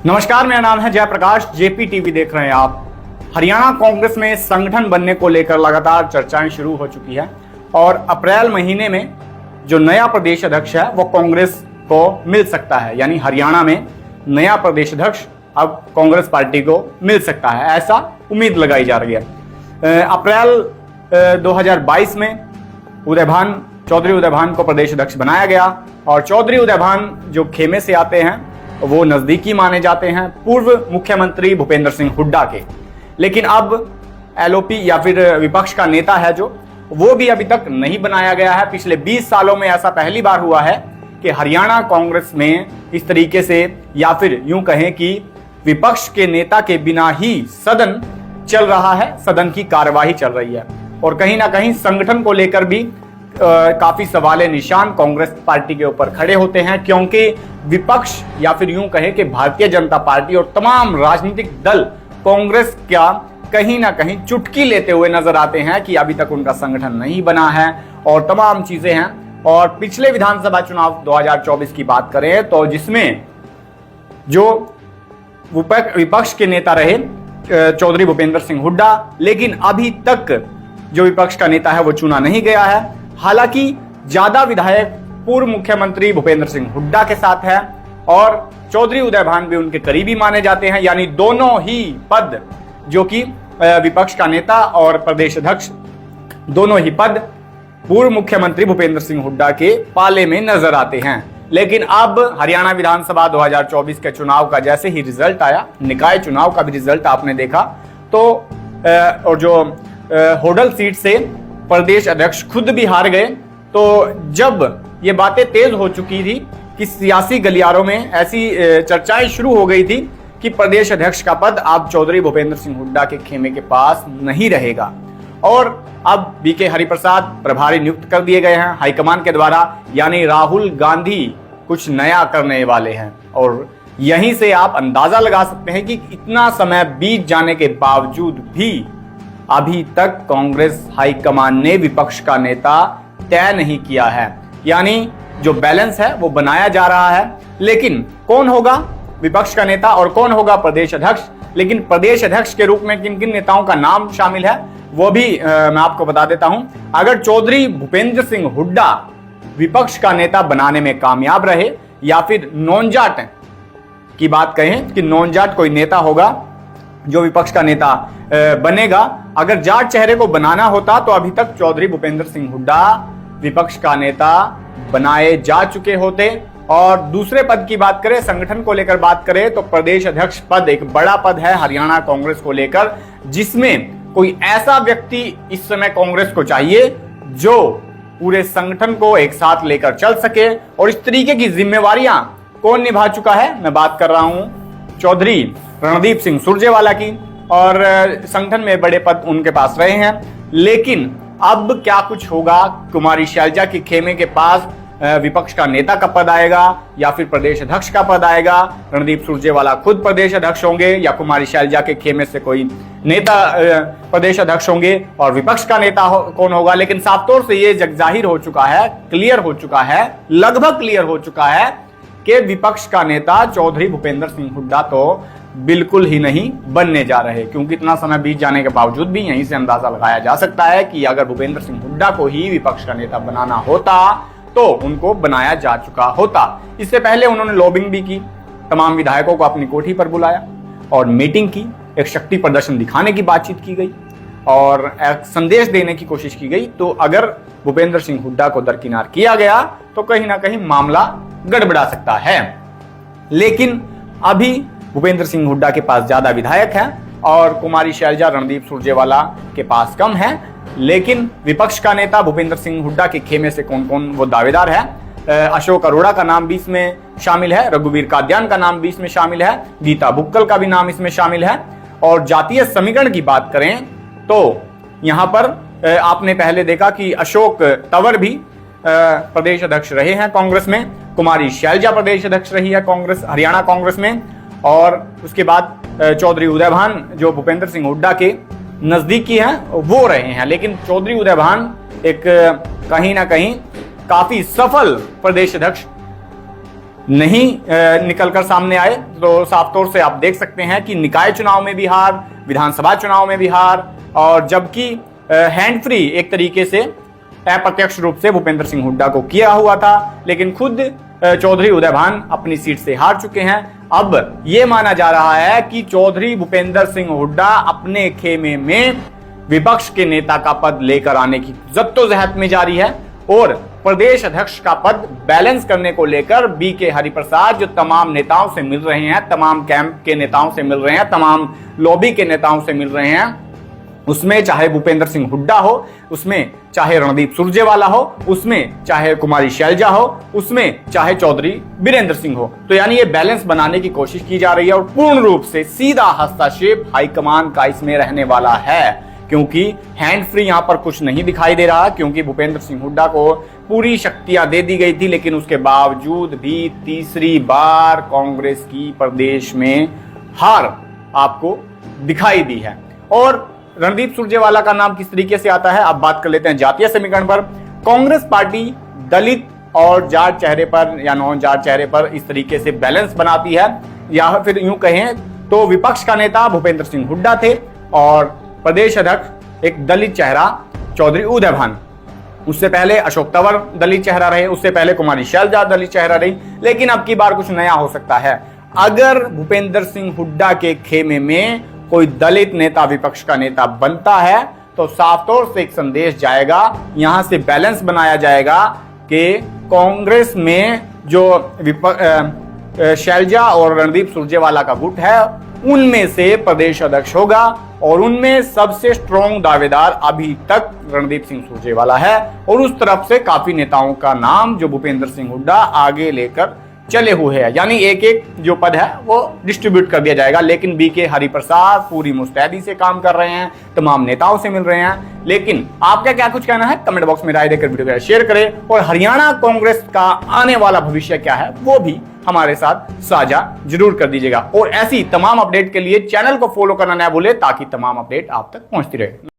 नमस्कार, मेरा नाम है जयप्रकाश। जेपी टीवी देख रहे हैं आप। हरियाणा कांग्रेस में संगठन बनने को लेकर लगातार चर्चाएं शुरू हो चुकी है और अप्रैल महीने में जो नया प्रदेश अध्यक्ष है वो कांग्रेस को मिल सकता है। यानी हरियाणा में नया प्रदेश अध्यक्ष अब कांग्रेस पार्टी को मिल सकता है, ऐसा उम्मीद लगाई जा रही है। अप्रैल 2022 में चौधरी उदय भान को प्रदेश अध्यक्ष बनाया गया और चौधरी उदय भान जो खेमे से आते हैं वो नजदीकी माने जाते हैं पूर्व मुख्यमंत्री भूपेंद्र सिंह हुड्डा के। लेकिन अब एलओपी या फिर विपक्ष का नेता है जो वो भी अभी तक नहीं बनाया गया है। पिछले 20 सालों में ऐसा पहली बार हुआ है कि हरियाणा कांग्रेस में इस तरीके से या फिर यूं कहें कि विपक्ष के नेता के बिना ही सदन चल रहा है, सदन की कार्यवाही चल रही है। और कहीं ना कहीं संगठन को लेकर भी काफी सवाले निशान कांग्रेस पार्टी के ऊपर खड़े होते हैं, क्योंकि विपक्ष या फिर यूं कहें कि भारतीय जनता पार्टी और तमाम राजनीतिक दल कांग्रेस का कहीं ना कहीं चुटकी लेते हुए नजर आते हैं कि अभी तक उनका संगठन नहीं बना है और तमाम चीजें हैं। और पिछले विधानसभा चुनाव 2024 की बात करें तो जिसमें जो विपक्ष के नेता रहे चौधरी भूपेंद्र सिंह हुड्डा, लेकिन अभी तक जो विपक्ष का नेता है वो चुना नहीं गया है। हालांकि ज्यादा विधायक पूर्व मुख्यमंत्री भूपेंद्र सिंह हुड्डा के साथ है और चौधरी उदय भान भी उनके करीबी माने जाते हैं। यानी दोनों ही पद जो कि विपक्ष का नेता और प्रदेश अध्यक्ष, दोनों ही पद पूर्व मुख्यमंत्री भूपेंद्र सिंह हुड्डा के पाले में नजर आते हैं। लेकिन अब हरियाणा विधानसभा 2024 के चुनाव का जैसे ही रिजल्ट आया, निकाय चुनाव का भी रिजल्ट आपने देखा, तो और जो होडल सीट से प्रदेश अध्यक्ष खुद भी हार गए। तो जब ये बातें तेज हो चुकी थी कि सियासी गलियारों में ऐसी चर्चाएं शुरू हो गई थी कि प्रदेश अध्यक्ष का पद अब चौधरी भूपेंद्र सिंह हुड्डा के खेमे के पास नहीं रहेगा और अब बीके हरिप्रसाद प्रभारी नियुक्त कर दिए गए हैं हाईकमान के द्वारा। यानी राहुल गांधी कुछ नया करने वाले हैं और यहीं से आप अंदाजा लगा सकते हैं कि इतना समय बीत जाने के बावजूद भी अभी तक कांग्रेस हाईकमान ने विपक्ष का नेता तय नहीं किया है। यानी जो बैलेंस है वो बनाया जा रहा है, लेकिन कौन होगा विपक्ष का नेता और कौन होगा प्रदेश अध्यक्ष, लेकिन प्रदेश अध्यक्ष के रूप में किन किन नेताओं का नाम शामिल है वो भी मैं आपको बता देता हूं। अगर चौधरी भूपेंद्र सिंह हुड्डा विपक्ष का नेता बनाने में कामयाब रहे या फिर नॉन-जाट की बात कहें कि नॉन-जाट कोई नेता होगा जो विपक्ष का नेता बनेगा, अगर जाट चेहरे को बनाना होता तो अभी तक चौधरी भूपेंद्र सिंह हुड्डा विपक्ष का नेता बनाए जा चुके होते। और दूसरे पद की बात करें, संगठन को लेकर बात करें तो प्रदेश अध्यक्ष पद एक बड़ा पद है हरियाणा कांग्रेस को लेकर, जिसमें कोई ऐसा व्यक्ति इस समय कांग्रेस को चाहिए जो पूरे संगठन को एक साथ लेकर चल सके। और इस तरीके की जिम्मेवारियां कौन निभा चुका है, मैं बात कर रहा हूं चौधरी रणदीप सिंह सुरजेवाला की, और संगठन में बड़े पद उनके पास रहे हैं। लेकिन अब क्या कुछ होगा, कुमारी शैलजा के खेमे के पास विपक्ष का नेता का पद आएगा या फिर प्रदेश अध्यक्ष का पद आएगा, रणदीप सुरजेवाला खुद प्रदेश अध्यक्ष होंगे या कुमारी शैलजा के खेमे से कोई नेता प्रदेश अध्यक्ष होंगे और विपक्ष का नेता कौन होगा। लेकिन साफ तौर से ये जगजाहिर हो चुका है, क्लियर हो चुका है, लगभग क्लियर हो चुका है कि विपक्ष का नेता चौधरी भूपेंद्र सिंह हुड्डा तो बिल्कुल ही नहीं बनने जा रहे, क्योंकि इतना समय बीत जाने के बावजूद भी यहीं से अंदाजा लगाया जा सकता है कि अगर भूपेंद्र सिंह हुड्डा को ही विपक्ष का नेता बनाना होता तो उनको बनाया जा चुका होता। इससे पहले उन्होंने लॉबिंग भी की, तमाम विधायकों को अपनी कोठी पर बुलाया और मीटिंग की, एक शक्ति प्रदर्शन दिखाने की बातचीत की गई और एक संदेश देने की कोशिश की गई। तो अगर भूपेंद्र सिंह हुड्डा को दरकिनार किया गया तो कहीं ना कहीं मामला गड़बड़ा सकता है। लेकिन अभी भूपेंद्र सिंह हुड्डा के पास ज्यादा विधायक हैं और कुमारी शैलजा रणदीप सुरजेवाला के पास कम है। लेकिन विपक्ष का नेता भूपेंद्र सिंह हुड्डा के खेमे से कौन कौन वो दावेदार है। अशोक अरोड़ा का नाम भी इसमें शामिल है, रघुवीर कादियान का नाम भी इसमें शामिल है, गीता बुक्कल का भी नाम इसमें शामिल है। और जातीय समीकरण की बात करें तो यहां पर आपने पहले देखा कि अशोक तंवर भी प्रदेश अध्यक्ष रहे हैं कांग्रेस में, कुमारी शैलजा प्रदेश अध्यक्ष रही है कांग्रेस, हरियाणा कांग्रेस में, और उसके बाद चौधरी उदय भान जो भूपेंद्र सिंह हुड्डा के नजदीकी हैं वो रहे हैं। लेकिन चौधरी उदय भान एक कहीं ना कहीं काफी सफल प्रदेश अध्यक्ष नहीं निकलकर सामने आए, तो साफ तौर से आप देख सकते हैं कि निकाय चुनाव में भी हार, विधानसभा चुनाव में भी हार, और जबकि हैंड फ्री एक तरीके से अप्रत्यक्ष रूप से भूपेंद्र सिंह हुड्डा को किया हुआ था, लेकिन खुद चौधरी उदय भान अपनी सीट से हार चुके हैं। अब यह माना जा रहा है कि चौधरी भूपेंद्र सिंह हुड्डा अपने खेमे में विपक्ष के नेता का पद लेकर आने की जद्दोजहद में जारी है, और प्रदेश अध्यक्ष का पद बैलेंस करने को लेकर बीके हरिप्रसाद जो तमाम नेताओं से मिल रहे हैं, तमाम कैंप के नेताओं से मिल रहे हैं, तमाम लॉबी के नेताओं से मिल रहे हैं, उसमें चाहे भूपेंद्र सिंह हुड्डा हो, उसमें चाहे रणदीप सुरजेवाला हो, उसमें चाहे कुमारी शैलजा हो, उसमें चाहे चौधरी बीरेंद्र सिंह हो, तो यानी ये बैलेंस बनाने की कोशिश की जा रही है, और पूर्ण रूप से सीधा हस्तक्षेप हाईकमान का इसमें रहने वाला है, क्योंकि हैंड फ्री यहां पर कुछ नहीं दिखाई दे रहा, क्योंकि भूपेंद्र सिंह हुड्डा को पूरी शक्तियां दे दी गई थी, लेकिन उसके बावजूद भी तीसरी बार कांग्रेस की प्रदेश में हार आपको दिखाई दी है। और रणदीप सुरजेवाला का नाम किस तरीके से आता है, अब बात कर लेते हैं जातीय समीकरण पर। कांग्रेस पार्टी दलित और जाट चेहरे पर या नॉन जाट चेहरे पर इस तरीके से बैलेंस बनाती है, या फिर यूं कहें तो विपक्ष का नेता भूपेंद्र सिंह हुड्डा थे और प्रदेश अध्यक्ष एक दलित चेहरा चौधरी उदय भान, उससे पहले अशोक तंवर दलित चेहरा रहे, उससे पहले कुमारी शैलजा दलित चेहरा रही, लेकिन अब की बार कुछ नया हो सकता है। अगर भूपेंद्र सिंह हुड्डा के खेमे में कोई दलित नेता विपक्ष का नेता बनता है, तो साफ तौर से एक संदेश जाएगा, यहां से बैलेंस बनाया जाएगा कि कांग्रेस में जो शैलजा और रणदीप सुरजेवाला का गुट है, उनमें से प्रदेश अध्यक्ष होगा, और उनमें सबसे स्ट्रॉन्ग दावेदार अभी तक रणदीप सिंह सुरजेवाला है, और उस तरफ से काफी नेताओं का नाम जो भूपेंद्र सिंह हुड्डा आगे लेकर चले हुए हैं, यानी एक एक जो पद है वो डिस्ट्रीब्यूट कर दिया जाएगा। लेकिन बीके हरिप्रसाद पूरी मुस्तैदी से काम कर रहे हैं, तमाम नेताओं से मिल रहे हैं। लेकिन आपका क्या कुछ कहना है, कमेंट बॉक्स में राय देकर वीडियो को शेयर करें, और हरियाणा कांग्रेस का आने वाला भविष्य क्या है वो भी हमारे साथ साझा जरूर कर दीजिएगा। और ऐसी तमाम अपडेट के लिए चैनल को फॉलो करना ना भूले, ताकि तमाम अपडेट आप तक पहुंचती रहे।